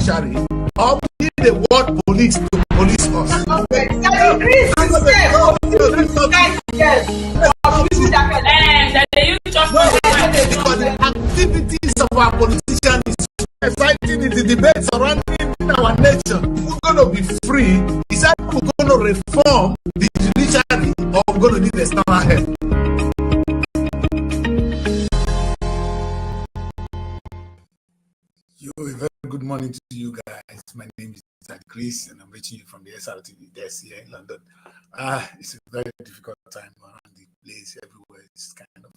judiciary, or we need the word police to police us. Because the activities of our politicians is exciting in the debate surrounding our nation. We're going to be free. Is that we're going to reform the judiciary, or we're going to need external help? A very good morning to you guys. My name is Chris, and I'm reaching you from the SRTV desk here in London. It's a very difficult time around the place. Everywhere it's kind of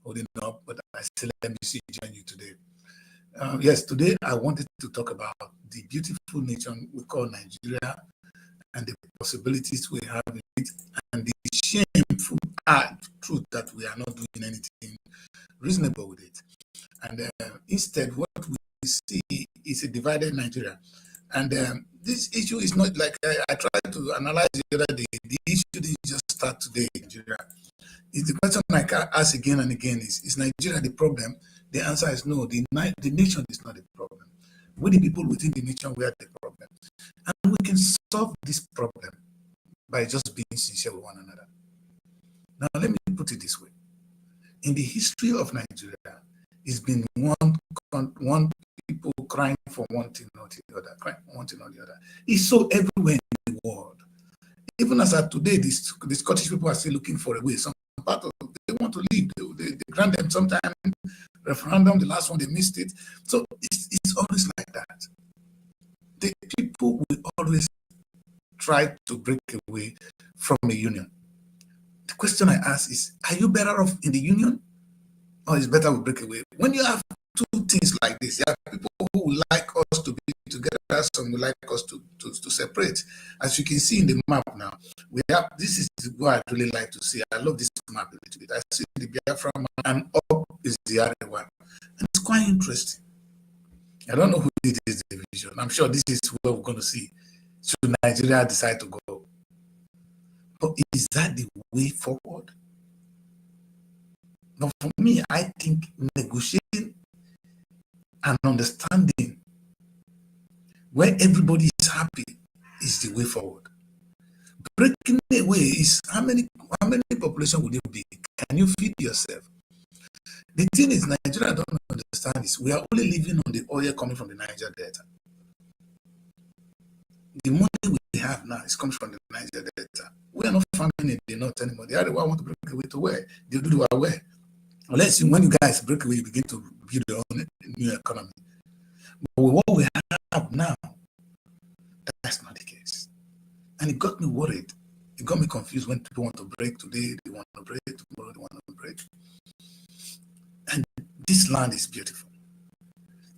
holding up, but I still let me see join you today. Yes, today I wanted to talk about the beautiful nation we call Nigeria and the possibilities we have in it, and the shameful truth that we are not doing anything reasonable with it. And instead, what we see is a divided Nigeria. And this issue is not like I tried to analyze the other day. The issue didn't just start today in Nigeria. It's the question I can ask again and again is Nigeria the problem? The answer is no. The nation is not the problem. We, the people within the nation, we are the problem. And we can solve this problem by just being sincere with one another. Now, let me put it this way. In the history of Nigeria, it's been one people crying for one thing or the other, crying for one thing or the other. It's so everywhere in the world. Even as of today, the Scottish people are still looking for a way. Some part of they want to leave. They grant them sometime referendum. The last one they missed it. So it's always like that. The people will always try to break away from a union. The question I ask is: are you better off in the union, or is it better we break away? When you have two things like this, you have people who would like us to be together, some would like us to separate. As you can see in the map now, we have, this is what I really like to see. I love this map a little bit. I see the Biafra map, and up is the other one. And it's quite interesting. I don't know who did this division. I'm sure this is where we're going to see. Should Nigeria decide to go? But is that the way forward? Now, for me, I think negotiating and understanding where everybody is happy is the way forward. Breaking away is how many population would you be? Can you feed yourself? The thing is, Nigeria don't understand this. We are only living on the oil coming from the Niger Delta. The money we have now is coming from the Niger Delta. We are not farming in the north anymore. The other one want to break away to where? They do where? Unless when you guys break away, you begin to build your own new economy. But with what we have now, that's not the case. And it got me worried. It got me confused when people want to break today, they want to break, tomorrow they want to break. And this land is beautiful.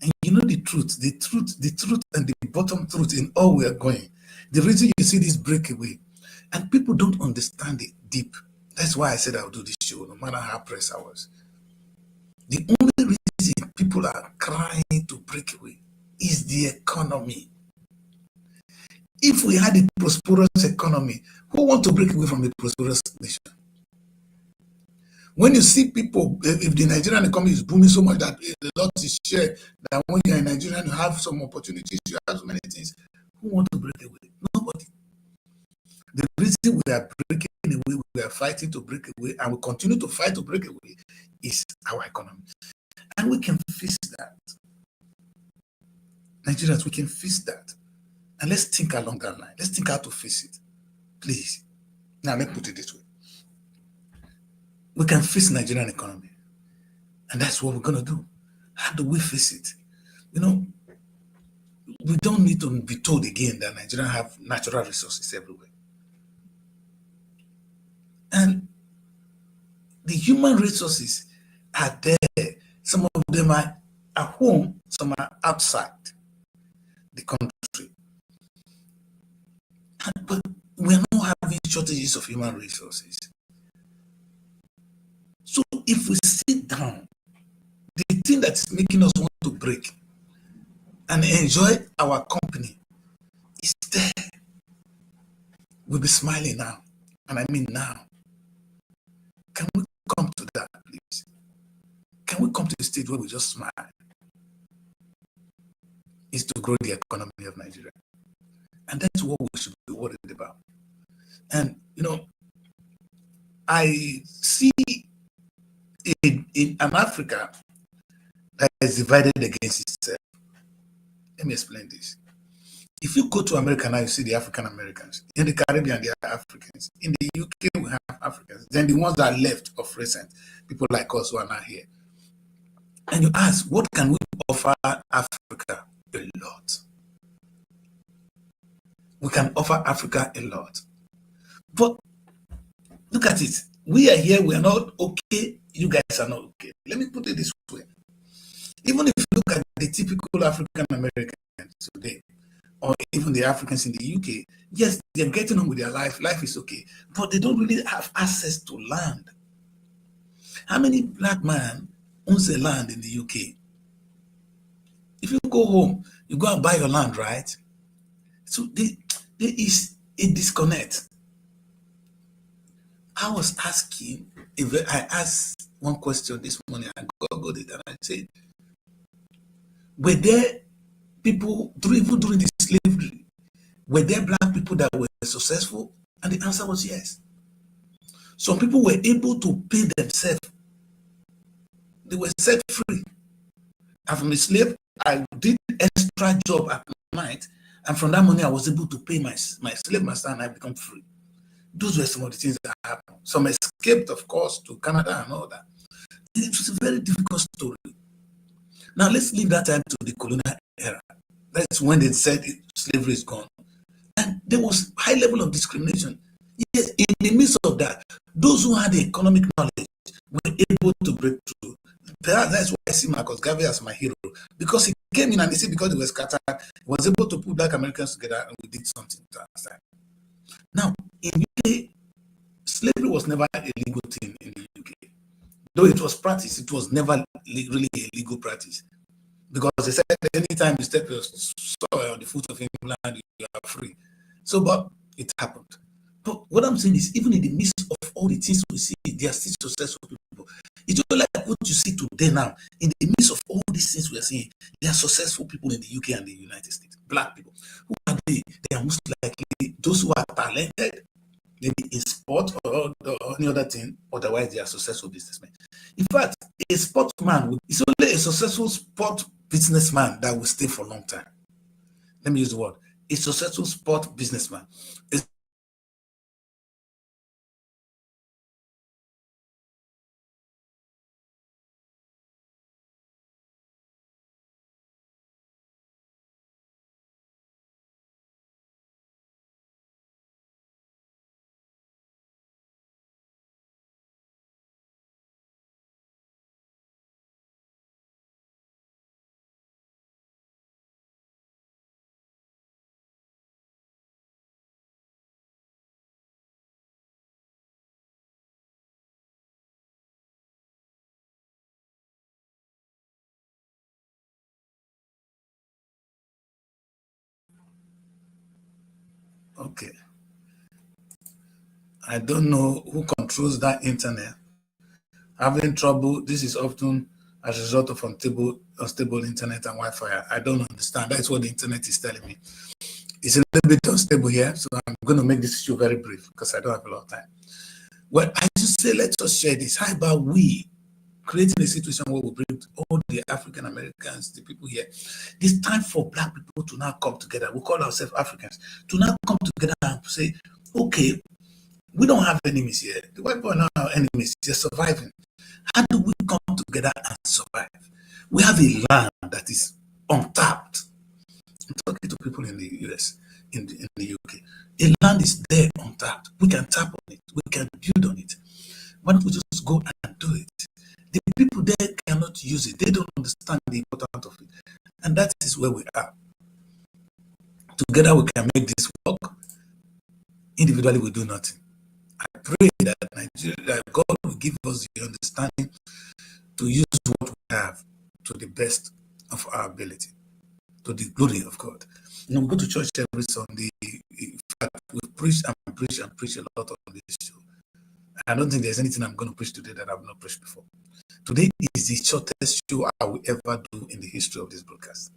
And you know the truth and the bottom truth in all we are going. The reason you see this breakaway, and people don't understand it deep. That's why I said I'll do this show, no matter how pressed I was. The only reason people are crying to break away is the economy. If we had a prosperous economy, who want to break away from a prosperous nation? When you see people, if the Nigerian economy is booming so much that a lot is shared, that when you're in Nigeria, you have some opportunities, you have so many things, who want to break away? Nobody. The reason we are breaking away, we are fighting to break away, and we continue to fight to break away, is our economy. And we can fix that. Nigerians, we can fix that. And let's think along that line. Let's think how to fix it. Please. Now, let me put it this way. We can fix the Nigerian economy. And that's what we're going to do. How do we fix it? You know, we don't need to be told again that Nigeria have natural resources everywhere. And the human resources are there. Some of them are at home, some are outside the country. But we're not having shortages of human resources. So if we sit down, the thing that's making us want to break and enjoy our company is there. We'll be smiling now. And I mean now. Can we come to that, please? Can we come to the stage where we just smile? is to grow the economy of Nigeria. And that's what we should be worried about. And, I see in an Africa that is divided against itself. Let me explain this. If you go to America now, you see the African Americans. In the Caribbean, they are Africans. In the UK, we have Africans. Then the ones that left of recent, people like us who are not here. And you ask, what can we offer Africa? A lot. We can offer Africa a lot. But look at it. We are here, we are not okay. You guys are not okay. Let me put it this way. Even if you look at the typical African American today, or even the Africans in the UK, yes, they're getting on with their life. Life is okay. But they don't really have access to land. How many black men owns a land in the UK? If you go home, you go and buy your land, right? So there is a disconnect. I was asking, I asked one question this morning, I got it, and I said, were there people, even during the slavery, were there black people that were successful? And the answer was yes. Some people were able to pay themselves. They were set free. I'm a slave. I did extra job at night, and from that money, I was able to pay my slave master, and I become free. Those were some of the things that happened. Some escaped, of course, to Canada and all that. It was a very difficult story. Now, let's leave that time to the colonial era. That's when they said slavery is gone. And there was high level of discrimination. Yes, in the midst of that, those who had the economic knowledge were able to break through. That's why I see Marcus Garvey as my hero. Because he came in and he said because he was scattered, he was able to put black Americans together and we did something to understand. Now, in UK, slavery was never a legal thing in the UK. Though it was practiced, it was never really a legal practice. Because they said anytime you step your soil on the foot of England, you are free. So, but it happened. But what I'm saying is, even in the midst of all the things we see, they are still successful people. It's just like what you see today now. In the midst of all these things we are seeing, there are successful people in the UK and the United States. Black people. Who are they? They are most likely those who are talented, maybe in sport or any other thing. Otherwise, they are successful businessmen. In fact, a sportsman is only a successful sport businessman that will stay for a long time. Let me use the word. A successful sport businessman is okay. I don't know who controls that internet. Having trouble. This is often as a result of unstable internet and Wi-Fi. I don't understand. That's what the internet is telling me. It's a little bit unstable here, so I'm going to make this issue very brief because I don't have a lot of time. Well, I just say let's just share this. How about we creating a situation where we bring all the African Americans, the people here. It's time for black people to now come together. We call ourselves Africans to now come together and say, okay, we don't have enemies here. The white people are not our enemies. They're surviving. How do we come together and survive? We have a land that is untapped. I'm talking to people in the US, in the UK. A land is there untapped. We can tap on it. We can build on it. Why don't we just go and do it? The people there cannot use it. They don't understand the importance of it. And that is where we are. Together we can make this work. Individually we do nothing. I pray that Nigeria, that God will give us the understanding to use what we have to the best of our ability, to the glory of God. You know, we go to church every Sunday. In fact, we preach and preach and preach a lot on this show. I don't think there's anything I'm going to preach today that I've not preached before. Today is the shortest show I will ever do in the history of this broadcast.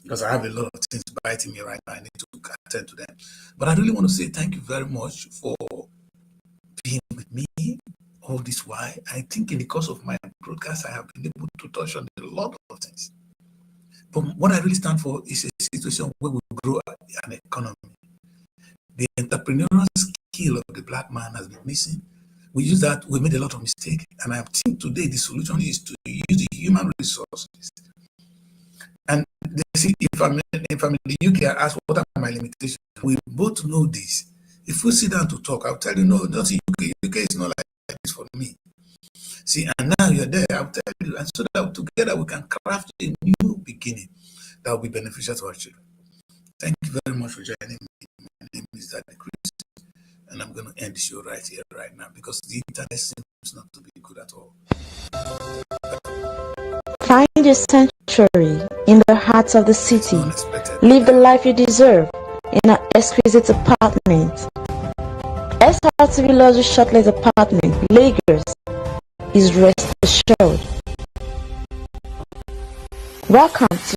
because I have a lot of things biting me right now. I need to attend to them. But I really want to say thank you very much for being with me all this while. I think in the course of my broadcast, I have been able to touch on a lot of things. But what I really stand for is a situation where we grow an economy. The entrepreneurial skill of the black man has been missing. We use that, we made a lot of mistakes. And I think today the solution is to use the human resources. And they see, if I'm in the UK, I ask what are my limitations. We both know this. If we sit down to talk, I'll tell you, no, not the UK. UK is not like this for me. See, and now you're there, I'll tell you, and so that together we can craft a new beginning that will be beneficial to our children. Thank you very much for joining me. My name is Daddy Chris, and I'm going to end the show right here, right now, because the internet seems not to be good at all. Find your sanctuary in the hearts of the city. Live the life you deserve in an exquisite apartment. SRTV Luxury Shortlet Apartment, Lagos, is rest assured. Welcome to